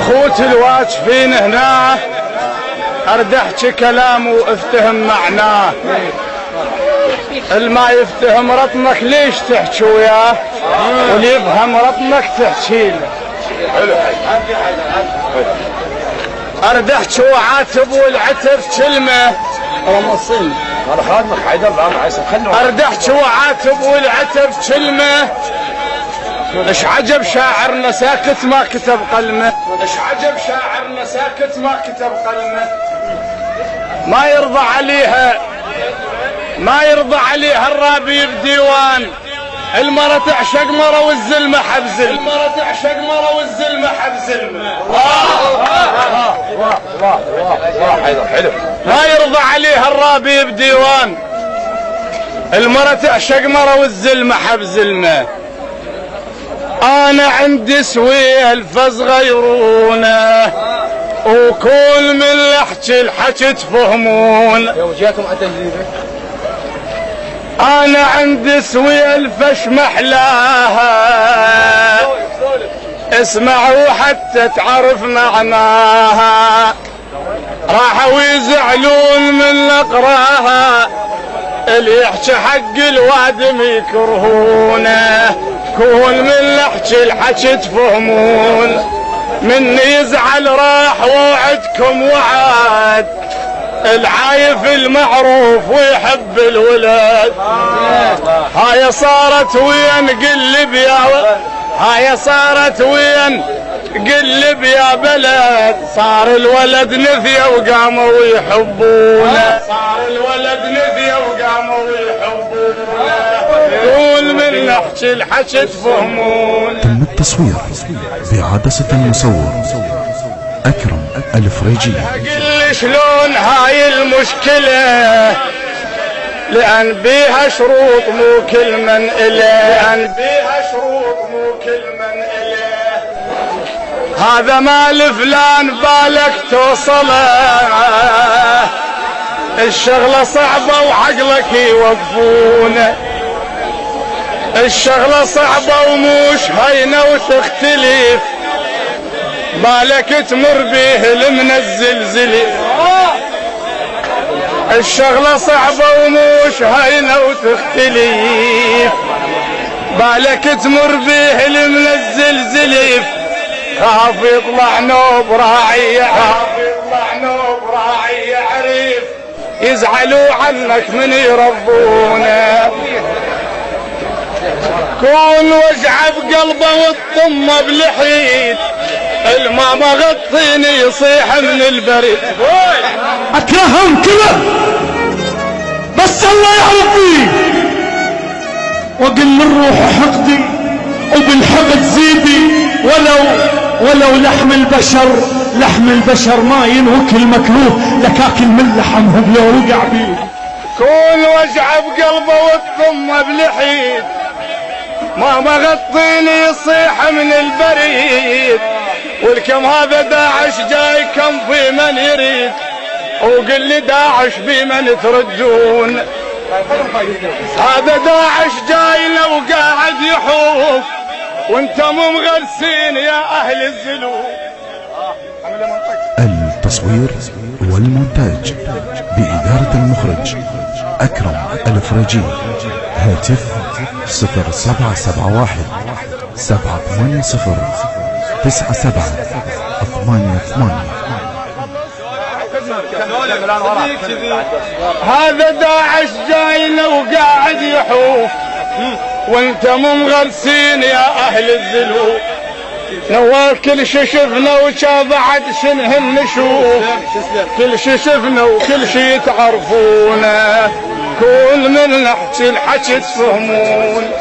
اخوتي الواقفين هنا ارد احكي كلام وافتهم معناه. الما يفتهم رطنك ليش تحكي وياه، واللي يفهم رطنك تحكي له. ارد احكي وعاتب والعتب كلمه رمصين. انا خادمك حيدر انا عايز خلنا. ارد احكي وعاتب والعتب كلمه. ايش عجب شاعرنا ساكت ما كتب قلمه. ايش عجب شاعرنا ساكت ما كتب قلمه. ما يرضى عليها الرابي بديوان. المرة تعشق مرة والزلمة حبزل. المرة تعشق مرة والزلمة حبزل. حلو. ما يرضى عليها الرابي بديوان. المرة تعشق مرة والزلمة حبزلنا. انا عندي سويلف صغيرونه وكل من احكي الحكي تفهمون. انا عندي سويلف محلاها اسمعوا حتى تعرف معناها. راحوا يزعلون من اقراها اللي يحكي حق الوادم يكرهونه. كل من احكي الحكي تفهمون. من يزعل راح وعدكم وعد العايف المعروف ويحب الولد. هاي صارت وين قلب يا هاي صارت وين قلب يا بلد. صار الولد نثيه وقاموا يحبونه. صار الولد نثيه وقاموا يحبونه. قول من نحكي الحكي تفهمون. تم التصوير بعدسة المصور أكرم الفريجي. قل شلون هاي المشكلة لأن بيها شروط مو كل من إله. لأن بيها شروط مو كل من إله. هذا مال فلان بالك توصله. الشغلة صعبة وعقلك يوقفونه. الشغلة صعبة وموش هينة وتختلف. بالك تمر به المنزل زلف. الشغلة صعبة وموش هينة وتختلف. بالك تمر به المنزل زلف. خاف يطلع نوب راعي. خاف يطلع نوب راعي يعرف. يزعلوا عنك من يربونه. كون وجعه بقلبه والطمه بلحيد. الماء مغطيني يصيح من البريد. اكرههم كله بس الله يعرف فيه. وقل من روح حقدي وبالحقد زيدي. ولو لحم البشر ما ينوكل مكروه. لكاكل من لحمهم لو وقع بيه. كون وجعه بقلبه والطمه بلحيد. ما مغطيني يصيح من البريد. والكم هذا داعش جاي كم في من يريد. وقل لي داعش بمن تردون. هذا داعش جاي لو قاعد يحوف وانتم مغلسين يا اهل الزلوف. التصوير والمونتاج بإدارة المخرج أكرم الفريجي. هاتف 0771 780 9788. هذا داعش جاي لو قاعد يحوف وانتم مغلسين يا اهل الزلوف. نوال كل شي شفنا وشا بعد شنهن نشوف. كل شي شفنا وكل شي تعرفونه. كل من نحكي الحكي تفهمون.